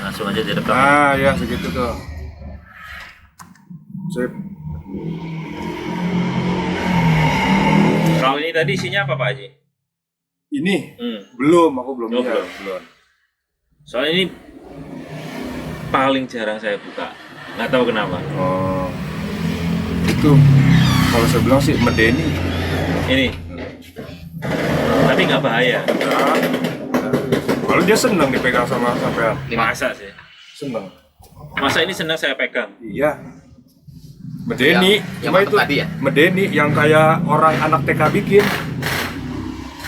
Langsung aja direkam. Nah ya segitu tuh. Sip. Kalau ini tadi isinya apa Pak Haji? Ini belum, aku belum Oh, lihat. belum. Soalnya ini paling jarang saya buka. Nggak tahu kenapa. Oh, itu kalau saya bilang sih medeni. Ini. Tapi nggak bahaya. Nah, kalau dia seneng dipegang sama sampean, Masa sih? seneng. Masa ini senang saya pegang? Iya. Medeni, Yang cuma mantep itu tadi ya? medeni yang kayak orang anak TK bikin.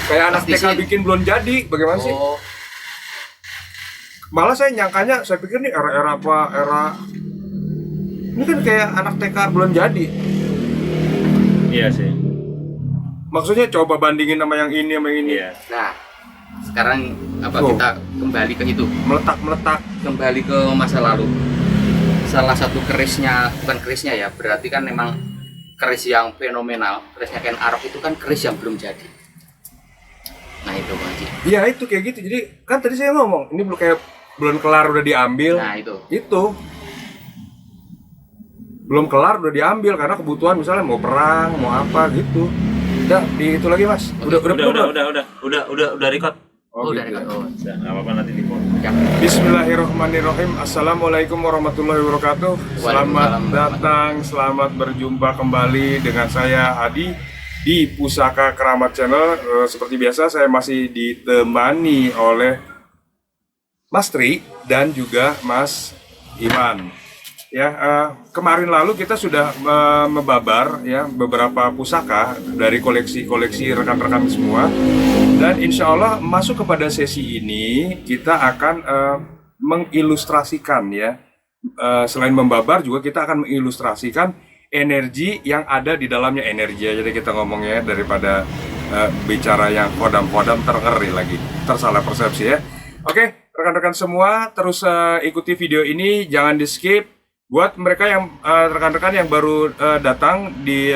Kayak anak TK Plastisin. bikin belum jadi, bagaimana sih? Oh, Malah saya nyangkanya, saya pikir nih era-era apa, era ini kan kayak anak TK belum jadi. Iya sih. Maksudnya coba bandingin sama yang ini sama yang ini. Iya. nah sekarang apa Oh. kita kembali ke itu, Meletak-meletak. kembali ke masa lalu. Salah satu kerisnya, bukan kerisnya ya, berarti kan memang keris yang fenomenal. Kerisnya Ken Arok itu kan keris yang belum jadi. Nah itu Bang Haji. Iya itu kayak gitu. Jadi kan tadi saya ngomong, ini belum kayak belum kelar udah diambil. Nah itu. Itu belum kelar udah diambil karena kebutuhan misalnya mau perang, mau apa gitu. Udah di itu lagi Mas. Udah penuh belum? Udah record. Oh, Oh, udah gitu. record. Oh, Udah, nggak apa-apa nanti di phone. ya. Bismillahirrahmanirrahim. Assalamualaikum warahmatullahi wabarakatuh. Selamat Waalaikumsalam. datang, selamat berjumpa kembali dengan saya Hadi di Pusaka Keramat Channel. Seperti biasa saya masih ditemani oleh Mas Tri dan juga Mas Iman. Ya, kemarin lalu kita sudah membabar ya beberapa pusaka dari koleksi-koleksi rekan-rekan semua. Dan insya Allah masuk kepada sesi ini kita akan mengilustrasikan ya. Selain membabar juga kita akan mengilustrasikan energi yang ada di dalamnya, energi aja deh kita ngomongnya daripada bicara yang kodam-kodam terngeri lagi, tersalah persepsi ya. Oke, rekan-rekan semua terus ikuti video ini, jangan di skip. Buat mereka yang rekan-rekan yang baru datang di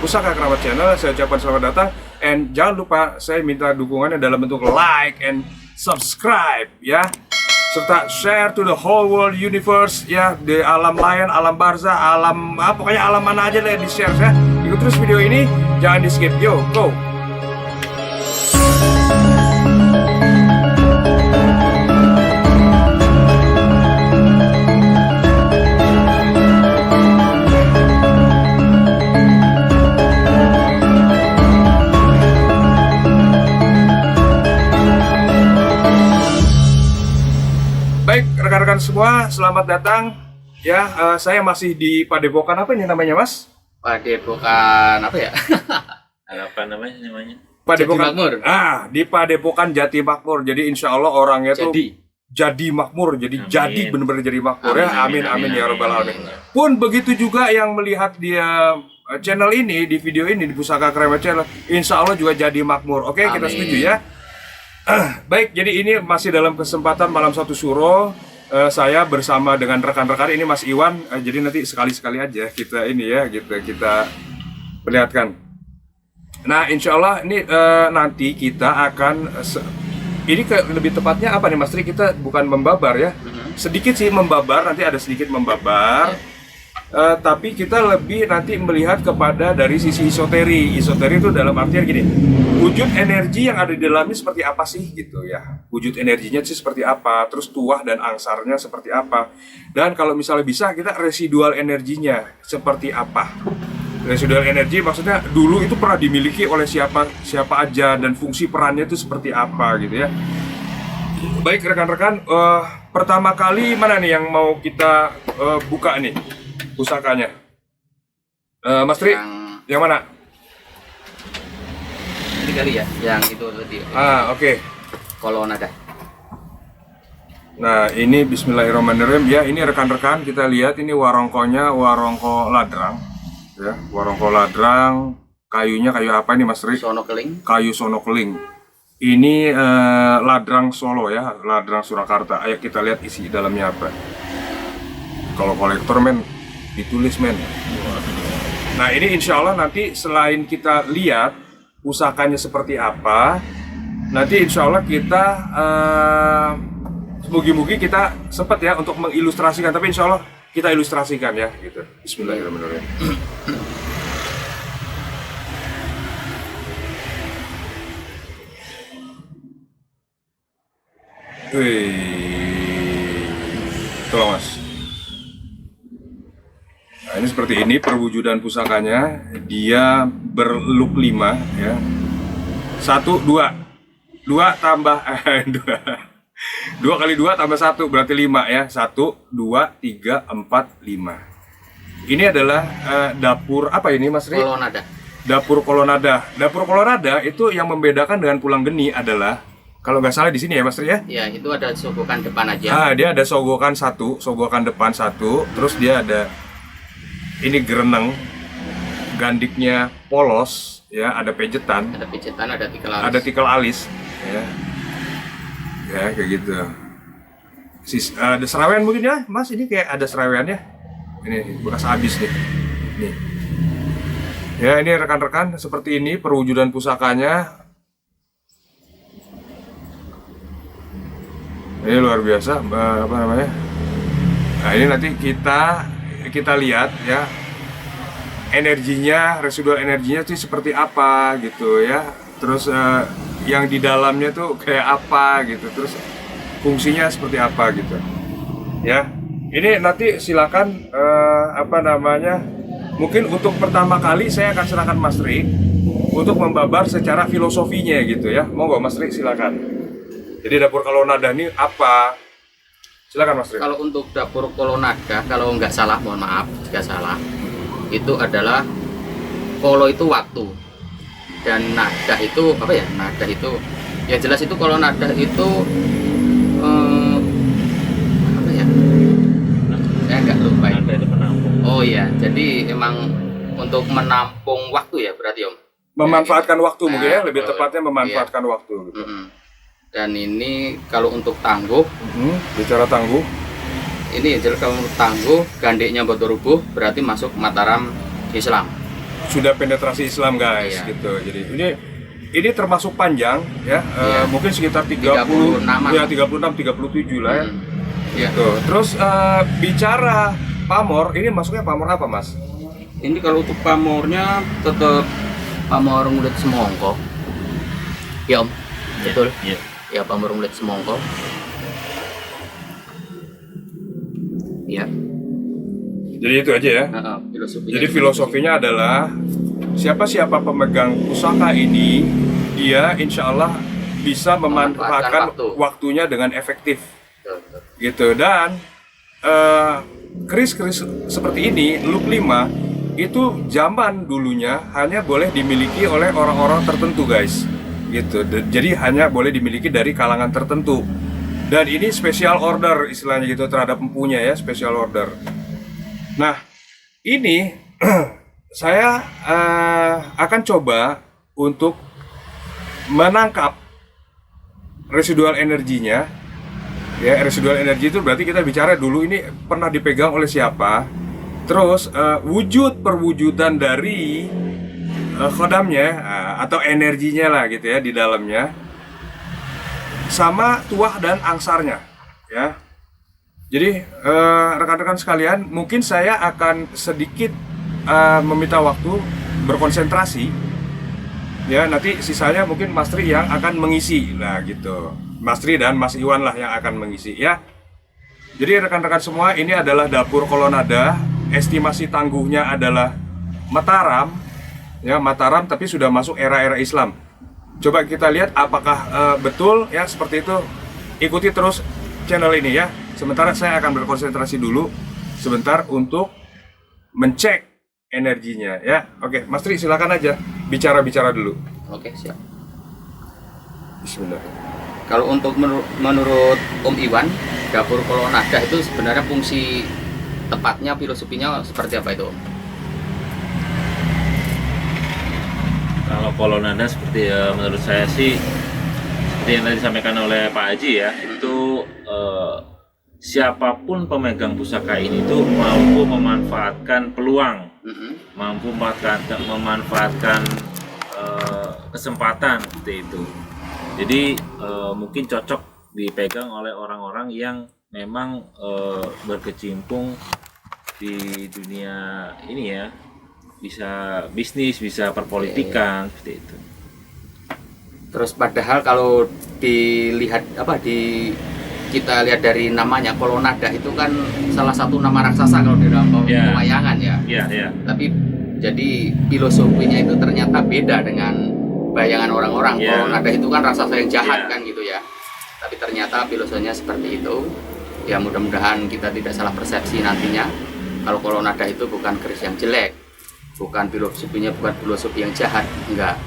Pusaka Keramat Channel, saya ucapkan selamat datang. And jangan lupa saya minta dukungannya dalam bentuk like and subscribe ya, serta share to the whole world universe ya, di alam lain, alam barzah, alam pokoknya alam mana aja deh di share ya. Ikut terus video ini, jangan di skip. Yo, go. Baik, rekan-rekan semua, selamat datang. Ya, saya masih di Padepokan apa ini namanya, Mas? Padepokan apa ya? Apa namanya? Padepokan. Jati Makmur. Di Padepokan Jati Makmur. Jadi insya Allah orangnya tuh Jadi jadi makmur, jadi Amin. jadi benar-benar jadi makmur ya. Amin amin ya rabbal alamin. Pun begitu juga yang melihat dia channel ini, di video ini, di Pusaka Keramat Channel, insya Allah juga jadi makmur. Oke, kita Amin. setuju ya. Baik, jadi ini masih dalam kesempatan malam satu suro. Saya bersama dengan rekan-rekan ini Mas Iwan. Jadi nanti sekali-sekali aja kita ini ya, kita perlihatkan. Nah, insya Allah ini nanti kita akan lebih tepatnya apa nih Mas Tri? Kita bukan membabar ya, sedikit sih membabar, nanti ada sedikit membabar. Tapi kita lebih nanti melihat kepada dari sisi isoteri. Isoteri itu dalam artian gini, wujud energi yang ada di dalamnya seperti apa sih gitu ya. Wujud energinya sih seperti apa, terus tuah dan angsarnya seperti apa. Dan kalau misalnya bisa kita residual energinya seperti apa. Residual energi maksudnya dulu itu pernah dimiliki oleh siapa aja dan fungsi perannya itu seperti apa gitu ya. Baik rekan-rekan, pertama kali mana nih yang mau kita buka nih pusakanya? Mas Tri, yang mana? ini kali ya, yang itu tadi. Oke. Kolon ada. Nah ini Bismillahirrahmanirrahim ya, ini rekan-rekan kita lihat ini warongkonya, warongko ladrang ya, warongko ladrang. Kayunya kayu apa ini Mas Tri? Sono keling. Kayu sono keling. Ini ladrang Solo ya, ladrang Surakarta. Ayo kita lihat isi dalamnya apa. Kalau kolektor men ditulis men. Nah ini insya Allah nanti selain kita lihat pusakanya seperti apa, nanti insya Allah kita mugi-mugi kita sempat ya untuk mengilustrasikan, tapi insya Allah kita ilustrasikan ya gitu. Bismillahirrahmanirrahim. Wih, tolong mas. Nah, ini seperti ini perwujudan pusakanya. Dia berlook 5 ya. 1, 2 tambah 2 kali 2 tambah 1 berarti 5 ya. 1, 2, 3, 4, 5. Ini adalah dapur apa ini Mas Ri? Kolonada. Dapur kolonada. Dapur kolonada itu yang membedakan dengan pulang geni adalah, kalau nggak salah di sini ya Mas Ri ya? Ya, itu ada sogokan depan aja. Dia ada sogokan sogokan depan 1, terus dia ada ini gereneng, gandiknya polos ya, ada pejetan, Ada pijetan, ada tikel alis. ada tikel alis ya. Ya kayak gitu. Ada serawean mungkin ya Mas, ini kayak ada seraweannya. Ini bekas habis nih. Nih. Ya, ini rekan-rekan seperti ini perwujudan pusakanya. Ini luar biasa, apa namanya? Nah, ini nanti kita lihat ya energinya, residual energinya sih seperti apa gitu ya. Terus yang di dalamnya tuh kayak apa gitu. Terus fungsinya seperti apa gitu. Ya. Ini nanti silakan apa namanya? Mungkin untuk pertama kali saya akan silakan Mas Ri untuk membabar secara filosofinya gitu ya. Monggo Mas Ri, silakan. Jadi dapur kolonada ini apa? Silakan Mas Ri. Kalau untuk dapur kolonada, kalau nggak salah, mohon maaf jika salah, itu adalah kolo itu waktu, dan nada itu apa ya? Nada itu, ya jelas itu kolonada itu apa ya? Saya nggak lupa. Nada itu penampung. Oh iya, jadi emang untuk menampung waktu ya berarti Om. Memanfaatkan waktu mungkin ya, Nah, lebih tepatnya memanfaatkan waktu gitu. Dan ini kalau untuk tangguh, Bicara tangguh, ini jadi kalau untuk tangguh gandeknya Botorubuh berarti masuk Mataram Islam. sudah penetrasi Islam guys Iya. gitu. Jadi ini termasuk panjang ya, Iya. mungkin sekitar 30 36-an. ya 36 37 lah ya. Iya. Tuh. Terus bicara pamor, ini masuknya pamor apa Mas? Ini kalau untuk pamornya tetap pamor ngulit semongko. Ya Om, betul. Iya. Ya pamor ngulit semongko. Ya. Jadi itu aja ya. Filosofinya. Jadi filosofinya adalah siapa pemegang pusaka ini, dia insya Allah bisa memanfaatkan Memanfaatkan waktu. waktunya dengan efektif Betul, betul. gitu. Dan keris-keris seperti ini, look 5 itu zaman dulunya hanya boleh dimiliki oleh orang-orang tertentu guys gitu. Jadi hanya boleh dimiliki dari kalangan tertentu, dan ini special order istilahnya gitu terhadap empunya ya, special order. Nah ini saya akan coba untuk menangkap residual energinya ya. Residual energi itu berarti kita bicara dulu ini pernah dipegang oleh siapa, terus wujud perwujudan dari khodamnya atau energinya lah gitu ya di dalamnya, sama tuah dan angsarnya ya. Jadi rekan-rekan sekalian, mungkin saya akan sedikit meminta waktu berkonsentrasi ya, nanti sisanya mungkin Mas Tri yang akan mengisi lah gitu. Mas Tri dan Mas Iwan lah yang akan mengisi ya. Jadi rekan-rekan semua, ini adalah dapur kolonada, estimasi tangguhnya adalah Mataram ya, Mataram tapi sudah masuk era-era Islam. Coba kita lihat apakah betul ya seperti itu. Ikuti terus channel ini ya. Sementara saya akan berkonsentrasi dulu sebentar untuk mencek energinya ya. Oke, Mas Tri silakan aja bicara dulu. Oke, siap. Bismillah. Kalau untuk menurut Om Iwan, dapur kolonada itu sebenarnya fungsi tepatnya, filosofinya seperti apa itu Om? Kalau kolonada seperti menurut saya sih seperti yang tadi disampaikan oleh Pak Haji ya, itu siapapun pemegang pusaka ini tuh mampu memanfaatkan peluang, mampu memanfaatkan kesempatan seperti itu. Jadi mungkin cocok dipegang oleh orang-orang yang memang berkecimpung di dunia ini ya, bisa bisnis, bisa perpolitikan seperti itu. Terus padahal kalau dilihat kita lihat dari namanya Kolonada itu kan salah satu nama raksasa kalau di dalam pewayangan ya. Iya. Tapi jadi filosofinya itu ternyata beda dengan bayangan orang-orang. Kolonada itu kan raksasa yang jahat kan gitu ya. Tapi ternyata filosofinya seperti itu. Ya mudah-mudahan kita tidak salah persepsi nantinya. Kalau Kolonada itu bukan keris yang jelek, bukan filosofi yang jahat, enggak.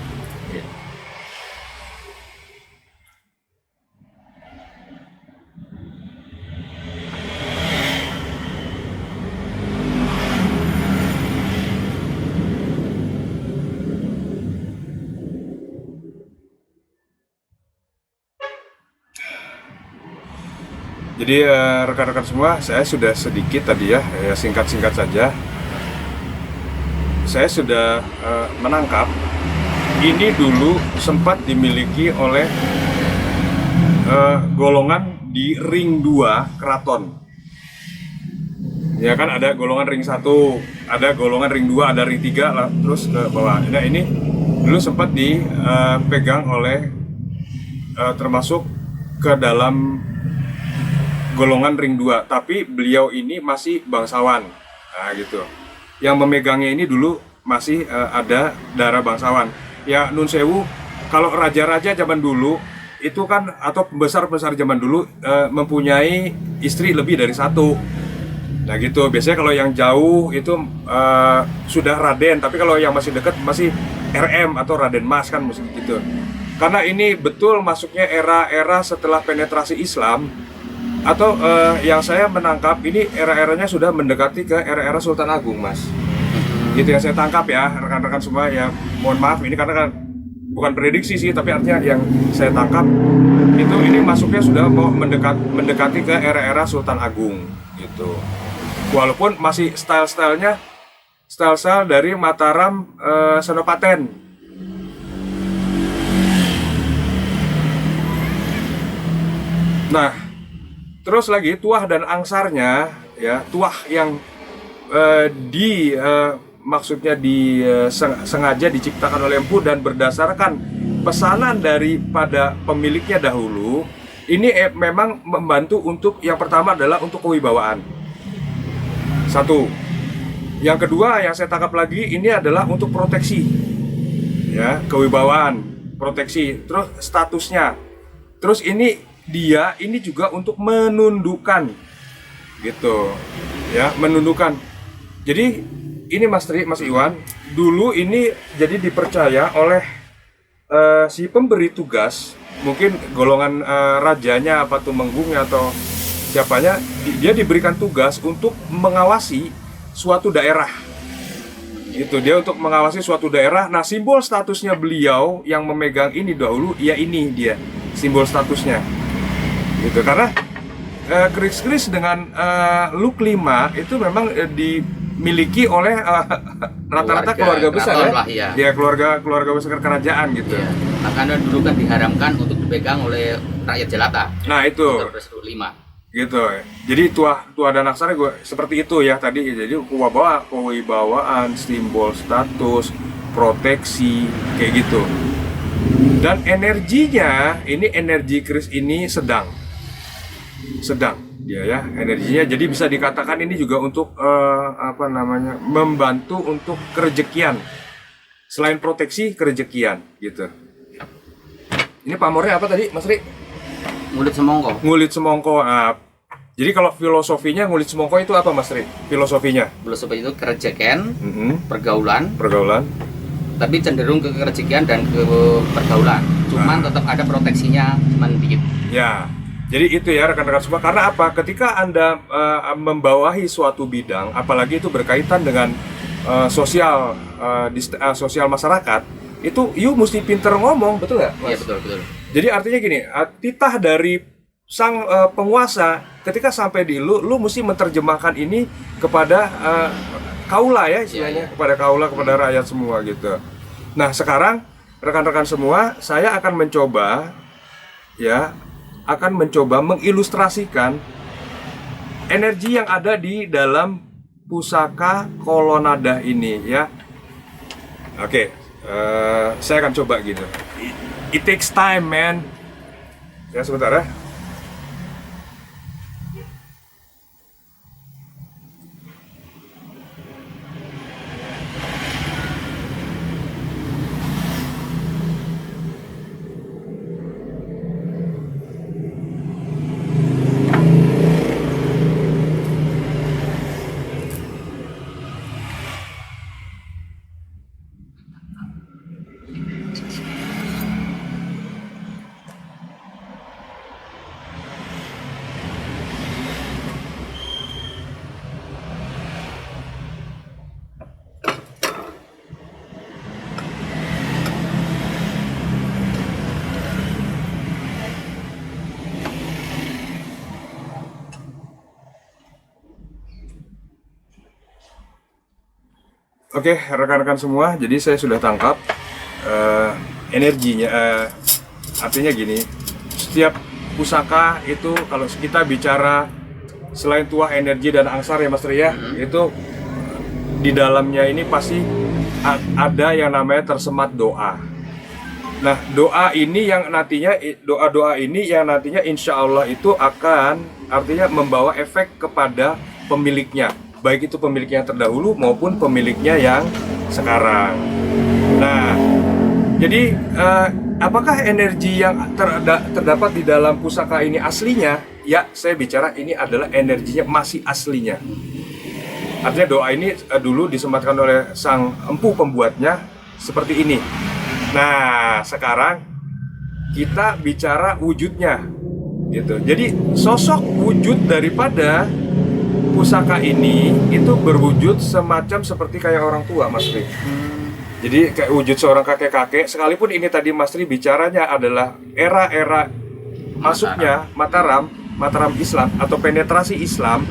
Jadi rekan-rekan semua, saya sudah sedikit tadi ya singkat-singkat saja. Saya sudah menangkap ini dulu sempat dimiliki oleh golongan di ring 2 keraton. Ya kan ada golongan ring 1, ada golongan ring 2, ada ring 3 lah, terus ke bawah. Nah, ini dulu sempat dipegang oleh termasuk ke dalam golongan ring 2, tapi beliau ini masih bangsawan. Nah, gitu. Yang memegangnya ini dulu masih ada darah bangsawan. Ya nun sewu, kalau raja-raja zaman dulu itu kan atau pembesar-pembesar zaman dulu mempunyai istri lebih dari satu. Nah gitu, biasanya kalau yang jauh itu sudah Raden, tapi kalau yang masih dekat masih RM atau Raden Mas kan mesti gitu. Karena ini betul masuknya era-era setelah penetrasi Islam, atau yang saya menangkap ini era-eranya sudah mendekati ke era-era Sultan Agung, Mas. Gitu yang saya tangkap ya, rekan-rekan semua ya. Mohon maaf ini karena kan bukan prediksi sih, tapi artinya yang saya tangkap itu ini masuknya sudah mau mendekati ke era-era Sultan Agung gitu. Walaupun masih style-style dari Mataram, Senopaten. Nah, terus lagi tuah dan angsarnya ya, tuah yang maksudnya sengaja diciptakan oleh Empu dan berdasarkan pesanan daripada pemiliknya dahulu. Ini memang membantu untuk yang pertama adalah untuk kewibawaan. Satu. Yang kedua yang saya tangkap lagi ini adalah untuk proteksi. Ya, kewibawaan, proteksi, terus statusnya. Terus ini juga untuk menundukkan gitu. Ya, menundukkan. Jadi ini Mas Iwan, dulu ini jadi dipercaya oleh si pemberi tugas, mungkin golongan rajanya apa tumenggungnya atau siapanya, dia diberikan tugas untuk mengawasi suatu daerah. Itu dia untuk mengawasi suatu daerah. Nah, simbol statusnya beliau yang memegang ini dahulu, ya ini dia simbol statusnya. Gitu, karena keris-keris dengan look 5 itu memang dimiliki oleh rata-rata keluarga besar ya. Ya, keluarga besar kerajaan gitu. Ya. Makanya dulu kan diharamkan untuk dipegang oleh rakyat jelata. Nah, itu. 5. Gitu. Jadi tua dan aksara gue seperti itu ya tadi. Jadi kewibawaan, simbol status, proteksi kayak gitu. Dan energinya, ini energi keris ini sedang dia ya energinya. Jadi bisa dikatakan ini juga untuk membantu untuk kerejekian. Selain proteksi, kerejekian gitu. Ini pamornya apa tadi, Mas Ri? Ngulit semongko. Ngulit semongko. Nah, jadi kalau filosofinya ngulit semongko itu apa, Mas Ri? Filosofinya? Filosofi itu kerejekan, pergaulan. Tapi cenderung ke kerejekian dan ke pergaulan. Cuman tetap ada proteksinya, cuman dikit. Ya. Jadi itu ya rekan-rekan semua. Karena apa? Ketika Anda membawahi suatu bidang, apalagi itu berkaitan dengan sosial masyarakat, itu you mesti pinter ngomong, betul nggak, Mas? Iya, betul. Jadi artinya gini, titah dari sang penguasa ketika sampai di lu mesti menerjemahkan ini kepada kaula ya istilahnya, kepada kaula, kepada rakyat semua gitu. Nah, sekarang rekan-rekan semua, saya akan mencoba ya akan mencoba mengilustrasikan energi yang ada di dalam pusaka kolonada ini ya. Oke, saya akan coba gitu. It takes time, man. Ya sebentar ya. Oke, rekan-rekan semua, jadi saya sudah tangkap energinya. Artinya gini, setiap pusaka itu kalau kita bicara selain tuah energi dan angsar ya Mas Tri ya, itu di dalamnya ini pasti ada yang namanya tersemat doa. Nah, doa ini yang nantinya doa-doa ini yang nantinya insya Allah itu akan artinya membawa efek kepada pemiliknya, baik itu pemiliknya yang terdahulu maupun pemiliknya yang sekarang. Nah, jadi apakah energi yang terdapat di dalam pusaka ini aslinya? Ya, saya bicara ini adalah energinya masih aslinya. Artinya doa ini dulu disematkan oleh sang empu pembuatnya seperti ini. Nah, sekarang kita bicara wujudnya, gitu. Jadi sosok wujud daripada pusaka ini itu berwujud semacam seperti kayak orang tua, Mas Tri. Jadi kayak wujud seorang kakek-kakek. Sekalipun ini tadi Mas Tri bicaranya adalah era-era masuknya Mataram Islam atau penetrasi Islam.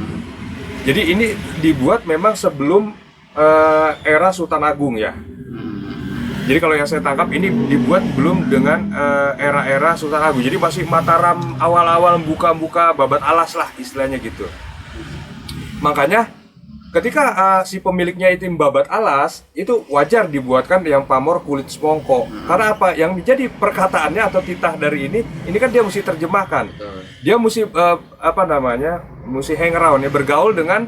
Jadi ini dibuat memang sebelum era Sultan Agung ya. Jadi kalau yang saya tangkap ini dibuat belum dengan era-era Sultan Agung. Jadi masih Mataram awal-awal buka-buka babat alas lah istilahnya gitu. Makanya ketika si pemiliknya itu babat alas, itu wajar dibuatkan yang pamor kulit semongko. Karena apa? Yang menjadi perkataannya atau titah dari ini kan dia mesti terjemahkan. Dia mesti mesti hang around ya, bergaul dengan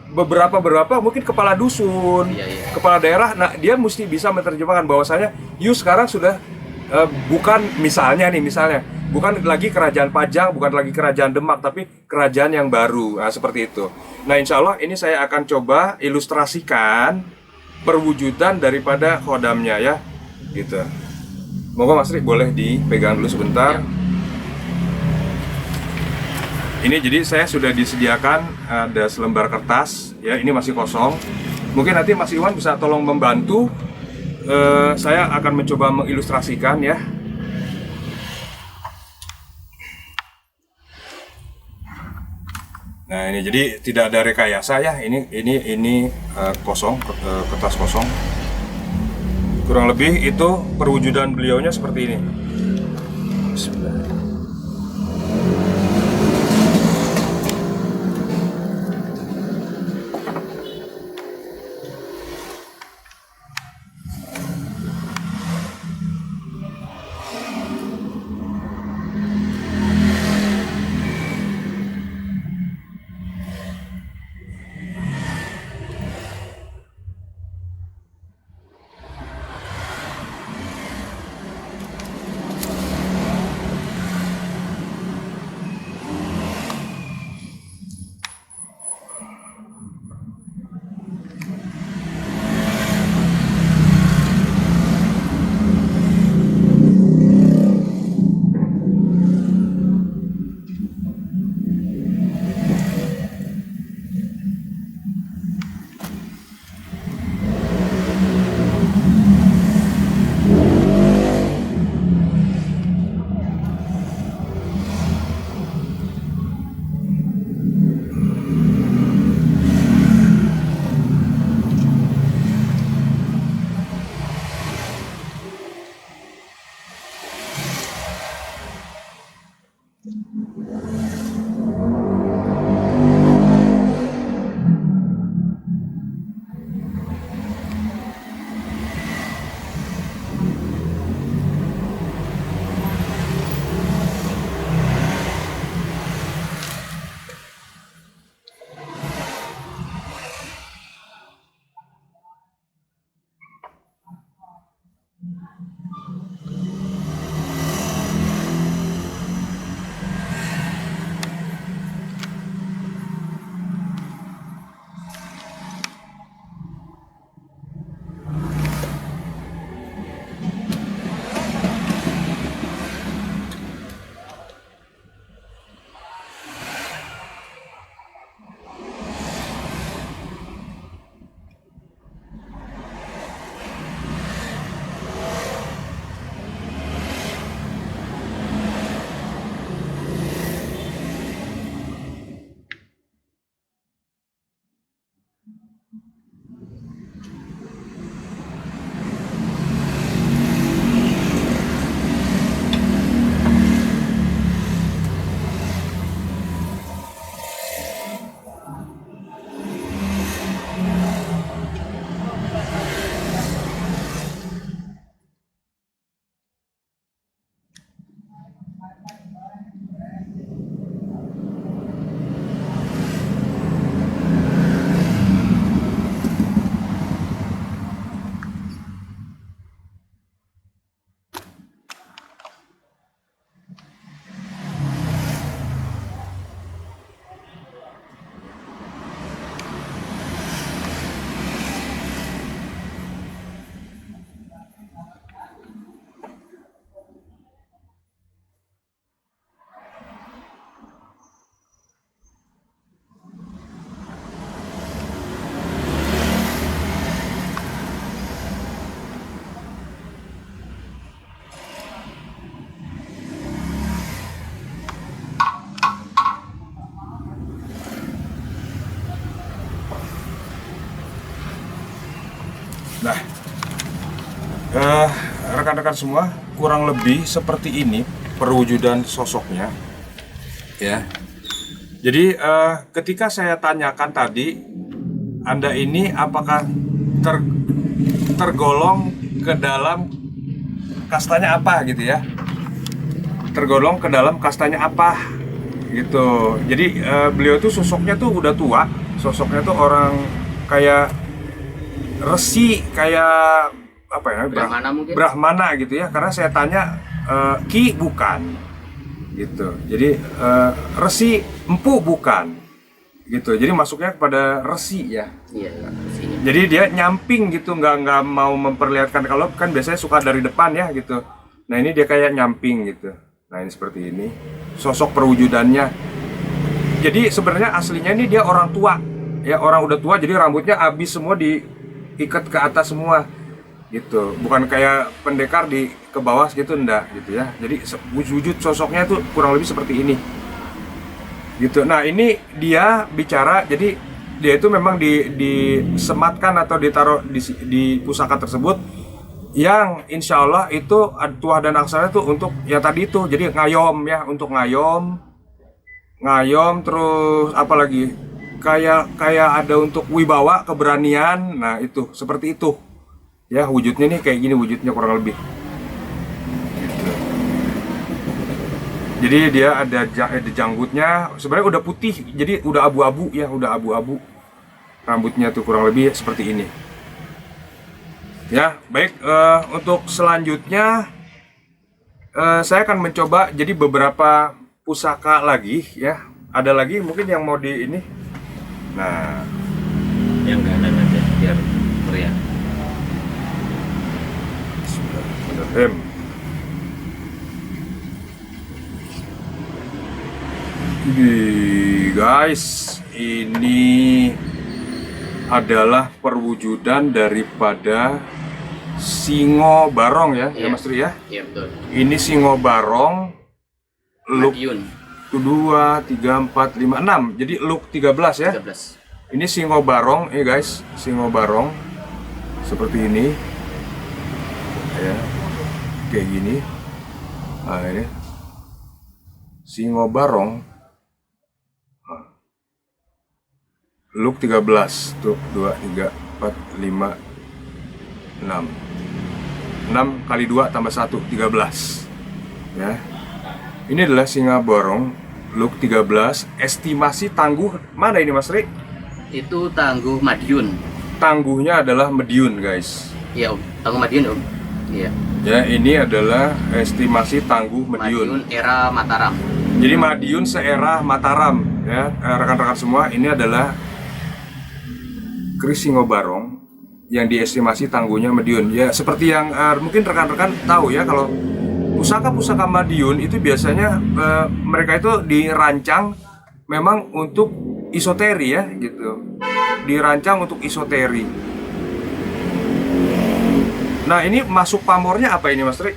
beberapa mungkin kepala dusun, kepala daerah. Nah, dia mesti bisa menerjemahkan bahwasanya you sekarang sudah bukan misalnya bukan lagi kerajaan Pajang, bukan lagi kerajaan Demak, tapi kerajaan yang baru. Nah, seperti itu. Nah, insya Allah ini saya akan coba ilustrasikan perwujudan daripada khodamnya ya, gitu. Moga Mas Rik boleh dipegang dulu sebentar. Ini jadi saya sudah disediakan ada selembar kertas ya, ini masih kosong. Mungkin nanti Mas Iwan bisa tolong membantu. Saya akan mencoba mengilustrasikan ya. Nah, ini jadi tidak ada rekayasa ya. Ini kosong, kertas kosong. Kurang lebih itu perwujudan beliaunya seperti ini. Bismillah. Nah, rekan-rekan semua, kurang lebih seperti ini perwujudan sosoknya, ya. Jadi ketika saya tanyakan tadi, Anda ini apakah tergolong ke dalam kastanya apa gitu ya? Tergolong ke dalam kastanya apa gitu. Jadi beliau tuh sosoknya tuh udah tua, sosoknya tuh orang kayak resi, kayak apa ya, Brahmana mungkin? Brahmana gitu ya. Karena saya tanya Ki bukan gitu, jadi resi, empu bukan gitu, jadi masuknya kepada resi ya. Iya, resinya. Jadi dia nyamping gitu, nggak mau memperlihatkan, kalau kan biasanya suka dari depan ya gitu. Nah ini dia kayak nyamping gitu. Nah ini seperti ini sosok perwujudannya. Jadi sebenarnya aslinya ini dia orang tua ya, orang udah tua, jadi rambutnya habis semua, diikat ke atas semua gitu, bukan kayak pendekar di ke bawah gitu, enggak gitu ya. Jadi wujud sosoknya itu kurang lebih seperti ini gitu. Nah ini dia bicara, jadi dia itu memang disematkan atau ditaruh di pusaka tersebut, yang insya Allah itu tuah dan aksara itu untuk ya tadi itu, jadi ngayom ya, untuk ngayom, terus apalagi kayak ada untuk wibawa, keberanian. Nah itu seperti itu ya, wujudnya nih kayak gini, wujudnya kurang lebih gitu. Jadi dia ada janggutnya, sebenarnya udah putih, jadi udah abu-abu ya, udah abu-abu rambutnya tuh, kurang lebih seperti ini ya. Baik, untuk selanjutnya saya akan mencoba jadi beberapa pusaka lagi ya. Ada lagi mungkin yang mau di ini. Nah, Yang kanan aja biar meriah. Guys, ini adalah perwujudan daripada Singo Barong ya, ya Mas Tri ya. Iya betul. Ini Singo Barong, look Madiun 2, 3, 4, 5, 6. Jadi look 13 ya. 13. Ini Singo Barong, guys, Singo Barong seperti ini ya, kayak gini. Nah ini Singo Barong. Look 13 tuh 2, 3, 4, 5, 6 kali 2 tambah 1, 13 ya. Ini adalah singa borong look 13. Estimasi tangguh mana ini Mas Ri? Itu tangguh Madiun. Tangguhnya adalah Mediun guys. Iya Om, tangguh Madiun Om. Iya. Ya, ini adalah estimasi tangguh Mediun. Madiun era Mataram. Jadi Madiun seera Mataram ya, rekan-rekan semua, ini adalah keris singo barong yang diestimasi tangguhnya Madiun. Ya, seperti yang mungkin rekan-rekan tahu ya, kalau pusaka-pusaka Madiun itu biasanya mereka itu dirancang memang untuk isoteri ya gitu. Dirancang untuk isoteri. Nah, ini masuk pamornya apa ini Mas Ri?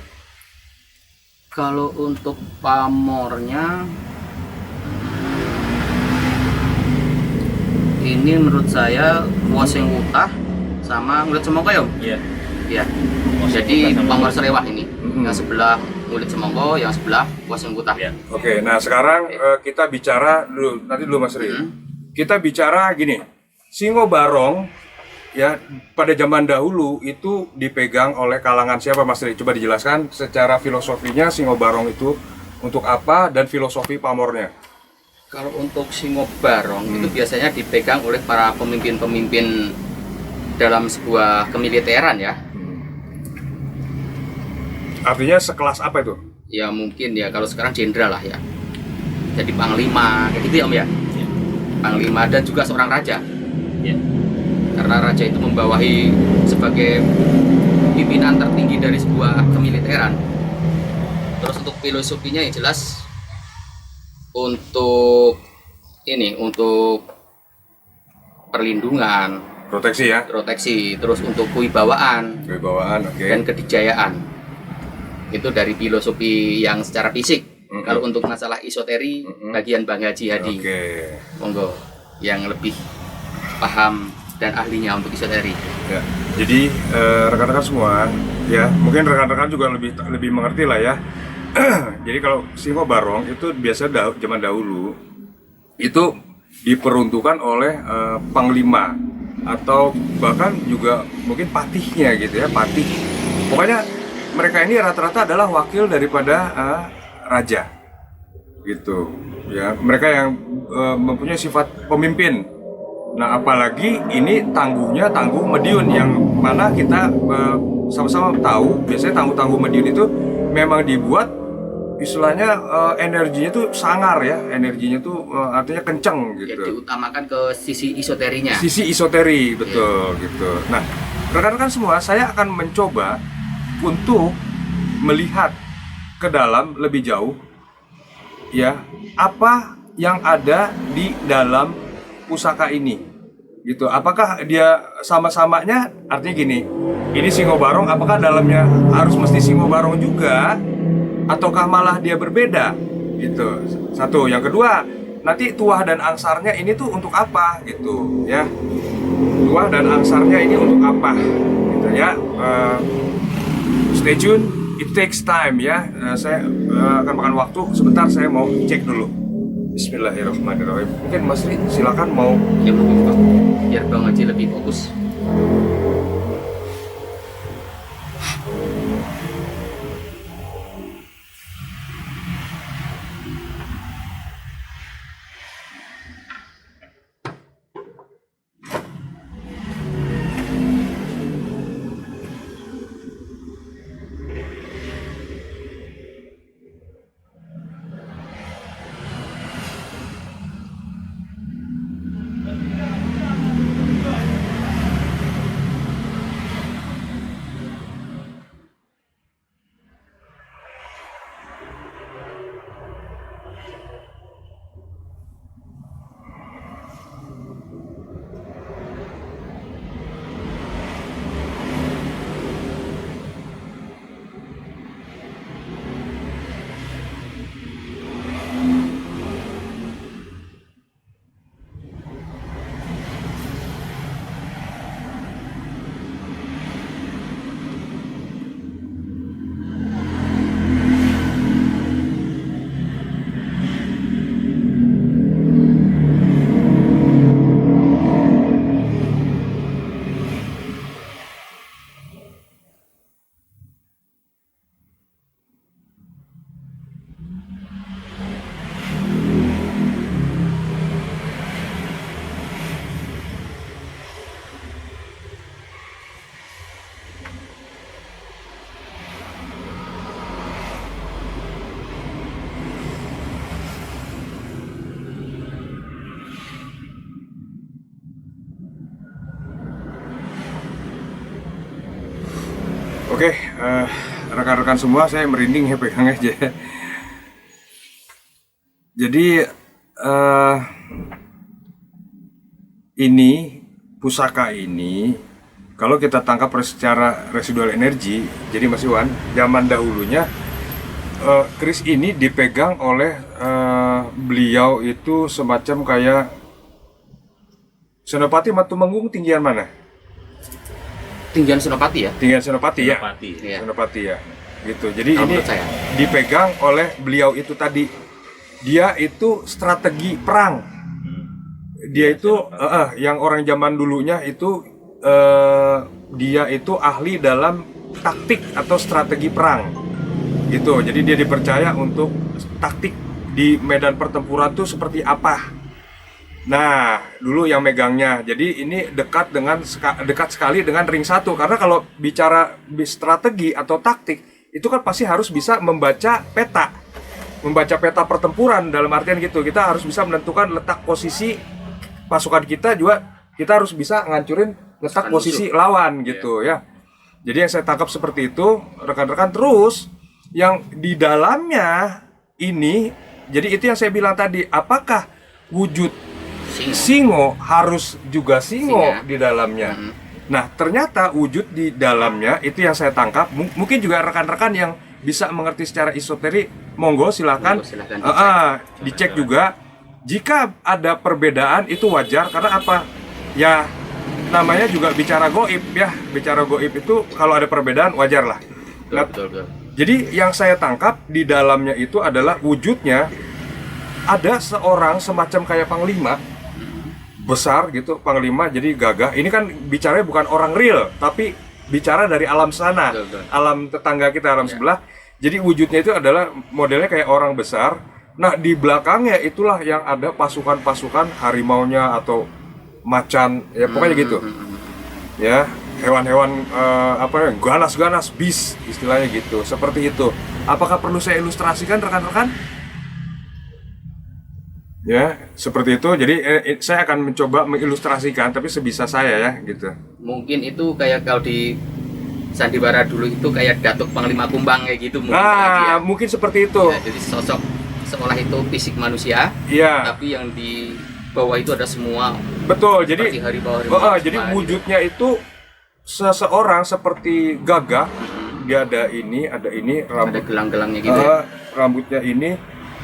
Kalau untuk pamornya ini menurut saya Woseng Utah sama Ngulit Semongko ya Om? Iya. Iya. Woseng Jadi Utah sama pamor Serewah ini. Mm-hmm. Yang sebelah Ngulit Semongko, yang sebelah Woseng Utah. Iya. Oke, nah sekarang kita bicara dulu, nanti dulu Mas Ri. Kita bicara gini, singo barong ya pada zaman dahulu itu dipegang oleh kalangan siapa Mas Ri? Coba dijelaskan secara filosofinya singo barong itu untuk apa dan filosofi pamornya. Kalau untuk Singo Barong itu biasanya dipegang oleh para pemimpin-pemimpin dalam sebuah kemiliteran ya. Artinya sekelas apa itu? Ya mungkin ya kalau sekarang jenderal lah ya. Jadi panglima, kayak gitu ya Om ya. Iya. Panglima dan juga seorang raja. Iya. Karena raja itu membawahi sebagai pimpinan tertinggi dari sebuah kemiliteran. Terus untuk filosofinya yang jelas untuk ini, untuk perlindungan, Proteksi ya. proteksi, terus untuk kewibawaan Kewibawaan, oke. dan kedijayaan. Itu dari filosofi yang secara fisik. Kalau untuk masalah isoteri, bagian Bang Haji Hadi. Oke. Monggo yang lebih paham dan ahlinya untuk isoteri. Ya. Jadi rekan-rekan semua, ya mungkin rekan-rekan juga lebih mengerti lah ya. Jadi kalau singo barong itu biasa zaman dahulu itu diperuntukkan oleh panglima atau bahkan juga mungkin patihnya gitu ya, patih. Pokoknya mereka ini rata-rata adalah wakil daripada raja gitu ya. Mereka yang mempunyai sifat pemimpin. Nah, apalagi ini tangguhnya tangguh Madiun yang mana kita sama-sama tahu biasanya tangguh-tangguh Madiun itu memang dibuat istilahnya energinya tuh sangar ya, energinya tuh artinya kenceng Ya, gitu. diutamakan ke sisi isoterinya. Sisi isoteri betul gitu. Nah, rekan-rekan semua, saya akan mencoba untuk melihat ke dalam lebih jauh ya, apa yang ada di dalam pusaka ini gitu. Apakah dia sama-samanya, artinya gini, ini singo barong, apakah dalamnya harus mesti singo barong juga ataukah malah dia berbeda gitu. Satu, yang kedua, nanti tuah dan angsarnya ini tuh untuk apa gitu ya. Tuah dan angsarnya ini untuk apa gitu ya. Stay tune, it takes time ya. Saya akan makan waktu sebentar, saya mau cek dulu. Bismillahirrahmanirrahim. Mungkin Mas Ri silakan mau. Ya monggo, biar Bang Haji lebih fokus. rekan-rekan semua, saya merinding ya pegang aja. Jadi ini pusaka ini kalau kita tangkap secara residual energi, jadi Mas Iwan, zaman dahulunya keris ini dipegang oleh beliau itu semacam kayak Senopati Matumenggung tinggian mana? Tinggian Senopati ya. Tinggian Senopati ya. Senopati. Iya. Senopati ya. Gitu. Jadi Kalau ini menurut saya. dipegang oleh beliau itu tadi. Dia itu strategi perang. Dia itu yang orang zaman dulunya itu dia itu ahli dalam taktik atau strategi perang. Gitu. Jadi dia dipercaya untuk taktik di medan pertempuran itu seperti apa. Nah, dulu yang megangnya. Jadi ini dekat sekali dengan ring 1 karena kalau bicara strategi atau taktik itu kan pasti harus bisa membaca peta. Membaca peta pertempuran dalam artian gitu. Kita harus bisa menentukan letak posisi pasukan kita, juga kita harus bisa ngancurin letak posisi lawan gitu ya. Jadi yang saya tangkap seperti itu, rekan-rekan. Terus yang di dalamnya ini, jadi itu yang saya bilang tadi, apakah wujud singo harus juga singo di dalamnya? Nah, ternyata wujud di dalamnya itu yang saya tangkap. Mungkin juga rekan-rekan yang bisa mengerti secara esoterik, monggo silakan dicek juga. Jika ada perbedaan itu wajar, karena apa? Ya, namanya juga bicara goib ya. Bicara goib itu kalau ada perbedaan wajar lah. Nah, Betul. jadi yang saya tangkap di dalamnya itu adalah wujudnya ada seorang semacam kayak panglima besar gitu, panglima, jadi gagah. Ini kan bicaranya bukan orang real, tapi bicara dari alam sana, alam tetangga kita, alam sebelah. Jadi wujudnya itu adalah modelnya kayak orang besar. Nah, di belakangnya itulah yang ada pasukan-pasukan harimaunya atau macan, ya pokoknya gitu. Ya, hewan-hewan ganas-ganas, beast istilahnya gitu, seperti itu. Apakah perlu saya ilustrasikan rekan-rekan? Ya, seperti itu. Jadi saya akan mencoba mengilustrasikan, tapi sebisa saya ya, gitu. Mungkin itu kayak kalau di sandiwara dulu itu kayak Datuk Panglima Kumbang kayak gitu mungkin. Nah, mungkin seperti itu. Ya, jadi sosok seolah itu fisik manusia, Iya. tapi yang di bawah itu ada semua. Betul. Jadi Seperti harimau jadi wujudnya itu seseorang seperti gagah. Dia ada ini, ada rambut, gelang-gelangnya gitu. Ya. rambutnya ini,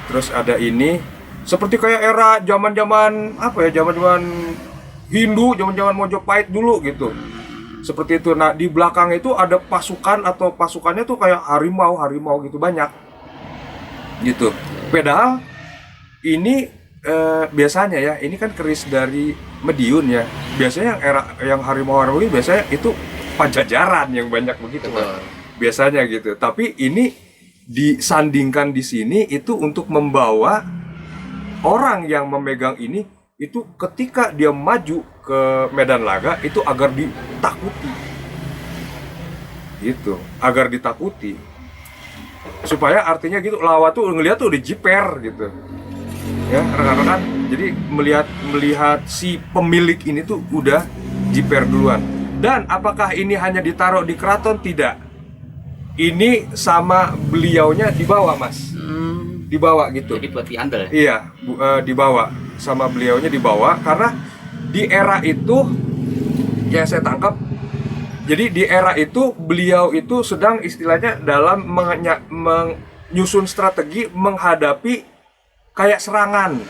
terus ada ini. Seperti kayak era zaman-zaman zaman-zaman Hindu, zaman-zaman Mojopahit dulu gitu. Seperti itu. Nah, di belakang itu ada pasukan atau pasukannya tuh kayak harimau gitu banyak. Gitu. Padahal ini biasanya ya, ini kan keris dari Mediun ya. Biasanya yang harimau ini biasanya itu Pajajaran yang banyak begitu. Biasanya gitu. Tapi ini disandingkan di sini itu untuk membawa orang yang memegang ini itu ketika dia maju ke medan laga itu agar ditakuti. Gitu, agar ditakuti. Supaya artinya gitu, lawan tuh ngelihat tuh dijiper gitu. Ya, rekan-rekan. Jadi melihat si pemilik ini tuh udah jiper duluan. Dan apakah ini hanya ditaruh di keraton? Tidak. Ini sama beliaunya dibawa, Mas. Dibawa gitu. Jadi buat diambil. Iya, dibawa sama beliaunya, dibawa karena di era itu yang saya tangkap. Jadi di era itu beliau itu sedang istilahnya dalam menyusun strategi menghadapi kayak serangan.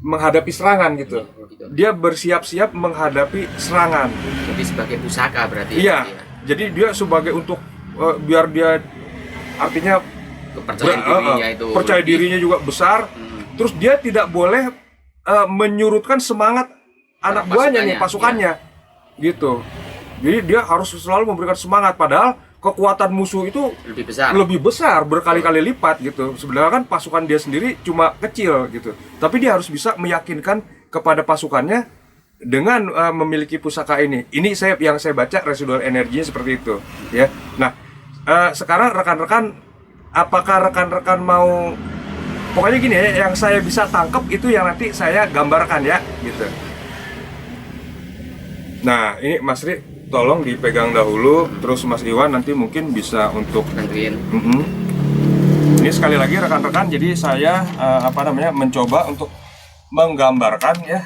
Menghadapi serangan gitu. Dia bersiap-siap menghadapi serangan. Jadi sebagai pusaka berarti. Iya. Jadi dia sebagai untuk biar dia artinya kepercayaan dirinya itu percaya dirinya juga besar. Terus dia tidak boleh menyurutkan semangat anak buahnya nih, pasukannya gitu. Jadi dia harus selalu memberikan semangat, padahal kekuatan musuh itu lebih besar berkali-kali lipat gitu. Sebenarnya kan pasukan dia sendiri cuma kecil gitu, tapi dia harus bisa meyakinkan kepada pasukannya dengan memiliki pusaka ini. Ini yang saya baca residual energinya seperti itu ya. Nah, sekarang rekan-rekan, apakah rekan-rekan mau, pokoknya gini ya, yang saya bisa tangkap itu yang nanti saya gambarkan ya gitu. Nah, ini Mas Ri tolong dipegang dahulu, terus Mas Iwan nanti mungkin bisa untuk bantuin. Ini sekali lagi rekan-rekan, jadi saya mencoba untuk menggambarkan ya,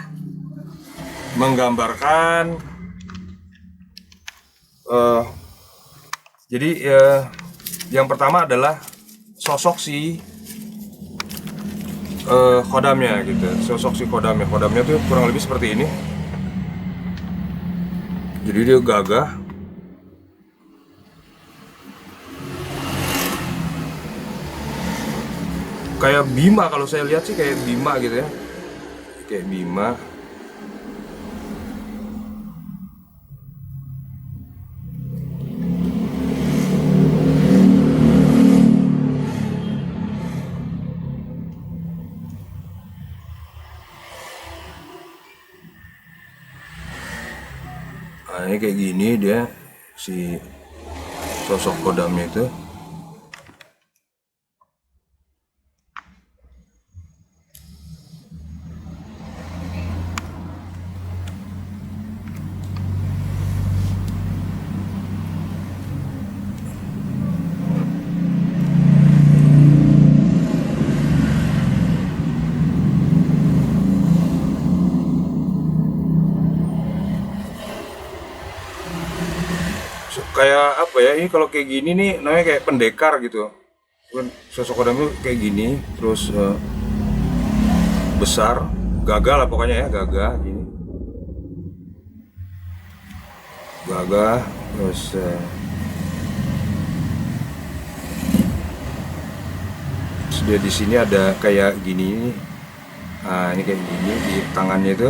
jadi yang pertama adalah sosok si khodamnya gitu, sosok si khodamnya tuh kurang lebih seperti ini. Jadi dia gagah, kayak Bima, kalau saya lihat sih kayak Bima gitu ya, kayak Bima. Nah, ini kayak gini dia si sosok kodamnya itu. Kayak apa ya, ini kalau kayak gini nih namanya kayak pendekar gitu kan, sosok kodamnya kayak gini, terus besar, gagah lah pokoknya ya, gagah gini, gagah, terus dia di sini ada kayak gini. Nah, ini kayak gini di tangannya itu.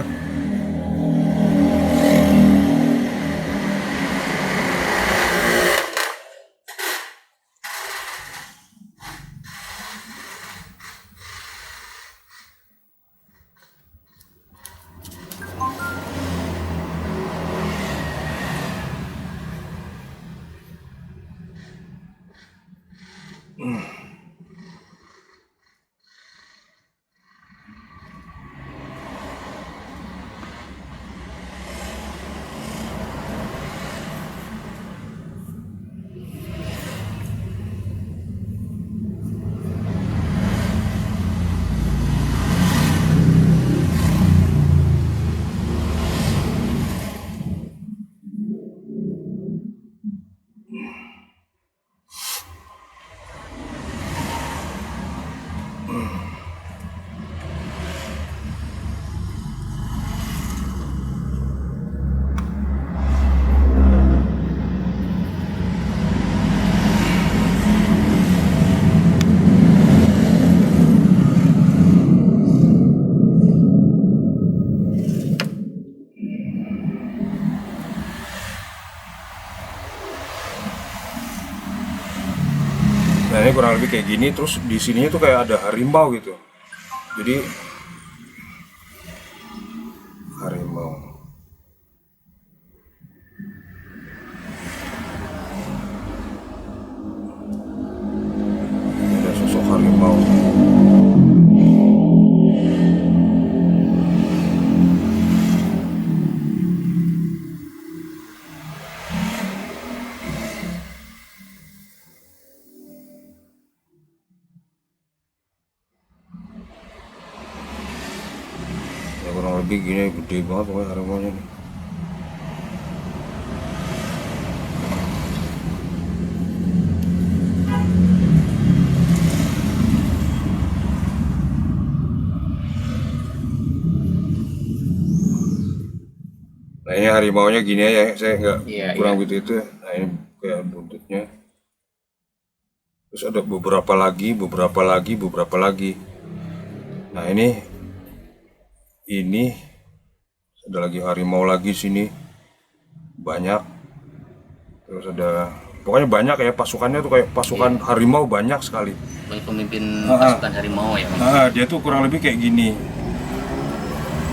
Nah, ini kurang lebih kayak gini, terus di sininya tuh kayak ada harimau gitu. Jadi harimau. Ada sosok harimau. Ya kurang lebih gini, gede banget pokoknya harimaunya nih. Nah, ini harimaunya gini aja, saya nggak kurang begitu itu. Nah, ini kayak buntutnya. Terus ada beberapa lagi. Nah, ini ada lagi harimau lagi sini, banyak. Terus ada, pokoknya banyak ya, pasukannya tuh kayak pasukan harimau banyak sekali. Pemimpin pasukan harimau ya. Nah, dia tuh kurang lebih kayak gini.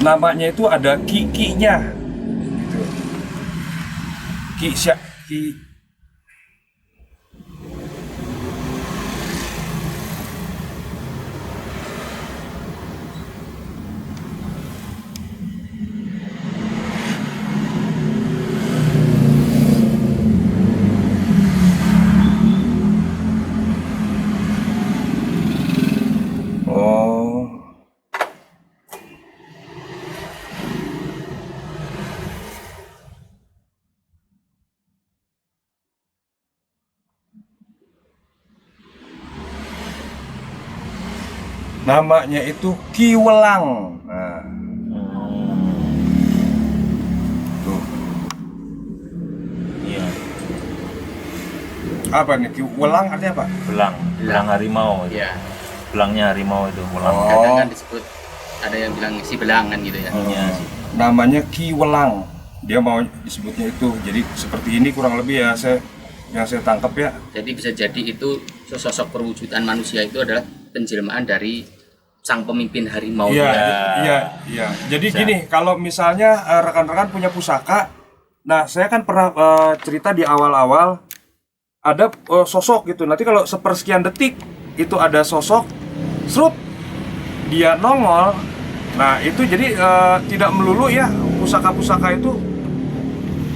Namanya itu ada ki-nya. Gitu. Ki. Namanya itu Ki Welang. Nah, tuh. Iya. Apa nih Ki Welang artinya apa? Belang harimau. Iya. Belangnya harimau itu welang. Oh. Kadang kan disebut, ada yang bilang si belangan gitu ya. Iya. Namanya Ki Welang. Dia mau disebutnya itu. Jadi seperti ini kurang lebih ya yang saya tangkap ya. Jadi bisa jadi itu sosok perwujudan manusia itu adalah penjelmaan dari sang pemimpin harimau. Iya, Ya. iya. Jadi Bisa. gini, kalau misalnya rekan-rekan punya pusaka, nah saya kan pernah cerita di awal-awal ada sosok gitu. Nanti kalau sepersekian detik itu ada sosok, serut dia nongol. Nah itu jadi tidak melulu ya pusaka-pusaka itu.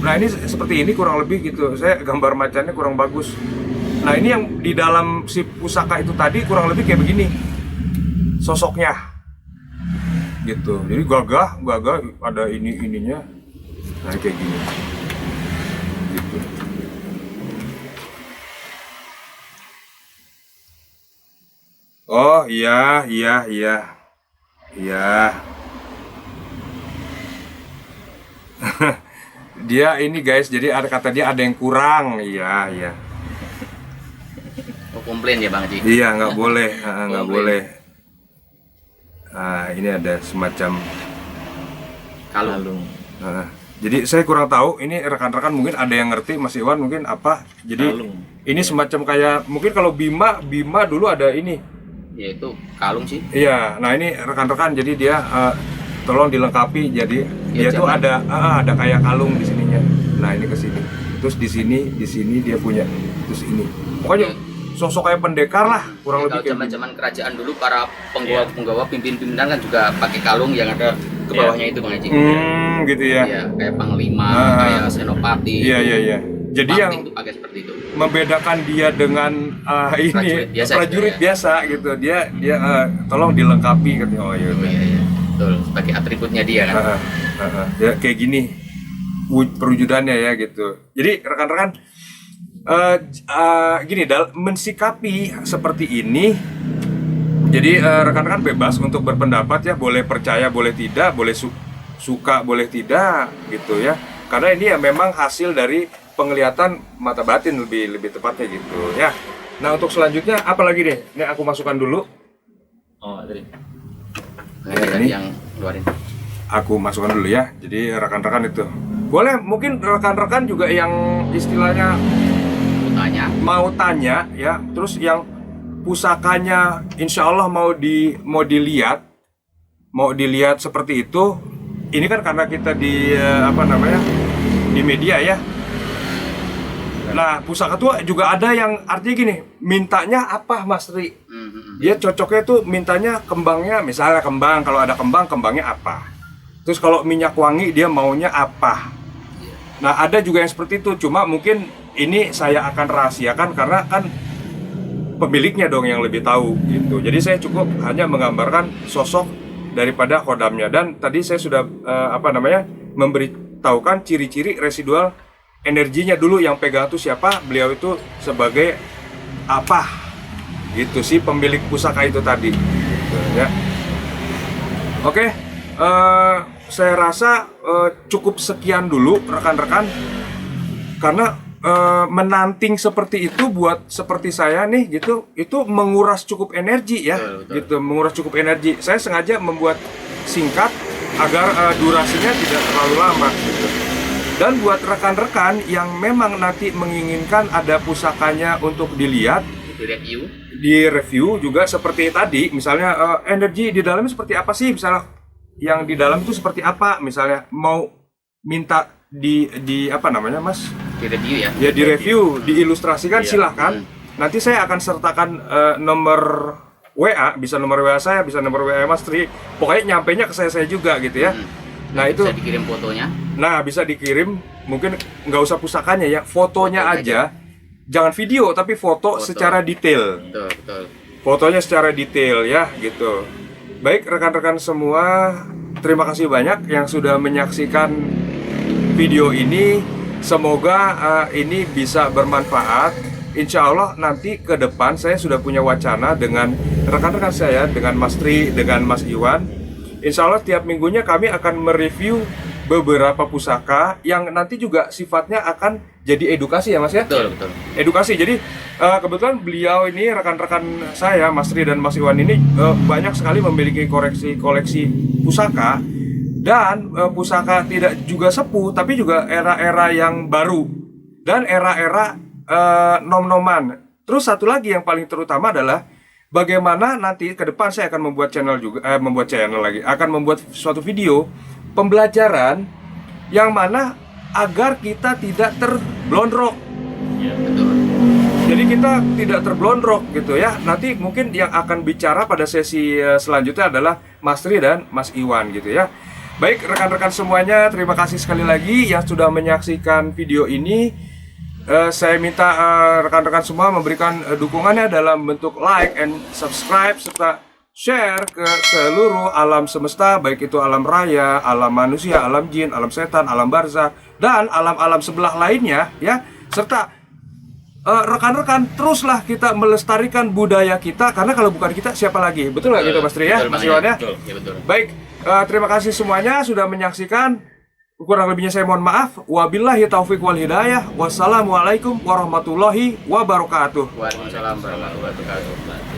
Nah ini seperti ini kurang lebih gitu. Saya gambar macannya kurang bagus. Nah ini yang di dalam si pusaka itu tadi kurang lebih kayak begini sosoknya gitu. Jadi gagah ada ininya. Nah kayak gini gitu. Oh iya. Dia ini guys, jadi ada kata dia ada yang kurang. Iya. Oh, komplain ya Bang Haji. Iya nggak boleh, nggak Komplain. boleh. Ini ada semacam. Kalung. Jadi saya kurang tahu. Ini rekan-rekan mungkin ada yang ngerti, Mas Iwan mungkin apa. Jadi Kalung. ini semacam kayak mungkin kalau Bima dulu ada ini. Yaitu kalung sih. Iya, nah ini rekan-rekan jadi dia tolong dilengkapi. Jadi Ya, dia tuh jangan. ada kayak kalung di sininya. Nah ini ke sini. Terus di sini dia punya. Terus ini. Pokoknya sosok kayak pendekar lah kurang Ya, lebih kalau kayak zaman-zaman kerajaan dulu para penggawa pimpinan kan juga pakai kalung yang ada ke bawahnya itu Bang Haji. gitu ya. Iya, kayak panglima, kayak senopati. Iya. Jadi Bupati yang itu pakai seperti itu. membedakan dia dengan Prajurit biasa prajurit gitu ya. biasa gitu. Dia tolong dilengkapi katanya. Oh iya. Iya. Betul, sebagai atributnya dia kan. Ya kayak gini perwujudannya ya gitu. Jadi rekan-rekan gini mensikapi seperti ini. Jadi rekan-rekan bebas untuk berpendapat ya, boleh percaya, boleh tidak, boleh suka, boleh tidak gitu ya. Karena ini ya memang hasil dari penglihatan mata batin lebih tepatnya gitu ya. Nah untuk selanjutnya apa lagi deh? Ini aku masukkan dulu. Oh, tadi. Nah, Ya, tadi ini. yang keluarin. Aku masukkan dulu ya. Jadi rekan-rekan itu boleh mungkin rekan-rekan juga yang istilahnya Tanya. mau tanya ya, terus yang pusakanya insya Allah mau dilihat seperti itu. Ini kan karena kita di di media ya. Nah pusaka tuh juga ada yang artinya gini, mintanya apa Mas Ri? Dia cocoknya tuh mintanya kembangnya, misalnya kembang, kalau ada kembangnya apa? Terus kalau minyak wangi dia maunya apa? Nah ada juga yang seperti itu, cuma mungkin ini saya akan rahasiakan karena kan pemiliknya dong yang lebih tahu gitu. Jadi saya cukup hanya menggambarkan sosok daripada kodamnya. Dan tadi saya sudah memberitahukan ciri-ciri residual energinya dulu yang pegang itu siapa, beliau itu sebagai apa gitu sih pemilik pusaka itu tadi gitu, ya. Oke, saya rasa cukup sekian dulu rekan-rekan karena menanting seperti itu buat seperti saya nih gitu, itu menguras cukup energi ya. Betul. Gitu, menguras cukup energi. Saya sengaja membuat singkat agar durasinya tidak terlalu lama gitu. Dan buat rekan-rekan yang memang nanti menginginkan ada pusakanya untuk dilihat, di review juga seperti tadi, misalnya energi di dalamnya seperti apa sih, misalnya yang di dalam itu seperti apa, misalnya mau minta di apa namanya Mas? Di review ya. Ya di review, diilustrasikan Iya. silahkan. Nanti saya akan sertakan nomor WA, bisa nomor WA saya, bisa nomor WA Mas Tri. Pokoknya nyampainya ke saya juga gitu ya. Nah itu, bisa dikirim fotonya. nah bisa dikirim, mungkin nggak usah pusakanya ya, fotonya aja. Jangan video tapi foto secara detail. Betul. Fotonya secara detail ya gitu. Baik rekan-rekan semua, terima kasih banyak yang sudah menyaksikan video ini. Semoga ini bisa bermanfaat insya Allah nanti ke depan saya sudah punya wacana dengan rekan-rekan saya, dengan Mas Tri, dengan Mas Iwan. Insya Allah tiap minggunya kami akan mereview beberapa pusaka yang nanti juga sifatnya akan jadi edukasi ya Mas ya? Betul, betul. Edukasi. Jadi kebetulan beliau ini rekan-rekan saya Mas Tri dan Mas Iwan ini banyak sekali memiliki koleksi pusaka dan pusaka tidak juga sepuh tapi juga era-era yang baru dan era-era nom-noman. Terus satu lagi yang paling terutama adalah bagaimana nanti ke depan saya akan membuat channel juga akan membuat suatu video pembelajaran yang mana agar kita tidak terblondrok. Ya. Betul. Jadi kita tidak terblondrok gitu ya. Nanti mungkin yang akan bicara pada sesi selanjutnya adalah Mas Tri dan Mas Iwan gitu ya. Baik rekan-rekan semuanya, terima kasih sekali lagi yang sudah menyaksikan video ini. Saya minta rekan-rekan semua memberikan dukungannya dalam bentuk like and subscribe serta share ke seluruh alam semesta, baik itu alam raya, alam manusia, alam jin, alam setan, alam barzah, dan alam-alam sebelah lainnya ya. Serta rekan-rekan teruslah kita melestarikan budaya kita, karena kalau bukan kita siapa lagi? Betul nggak gitu Mas Tri ya? Betul, Mas Bang, Iwan ya? betul, ya betul. Baik, terima kasih semuanya sudah menyaksikan. Kurang lebihnya saya mohon maaf. Wabillahi taufiq wal hidayah. Wassalamualaikum warahmatullahi wabarakatuh. Waalaikumsalam warahmatullahi wabarakatuh.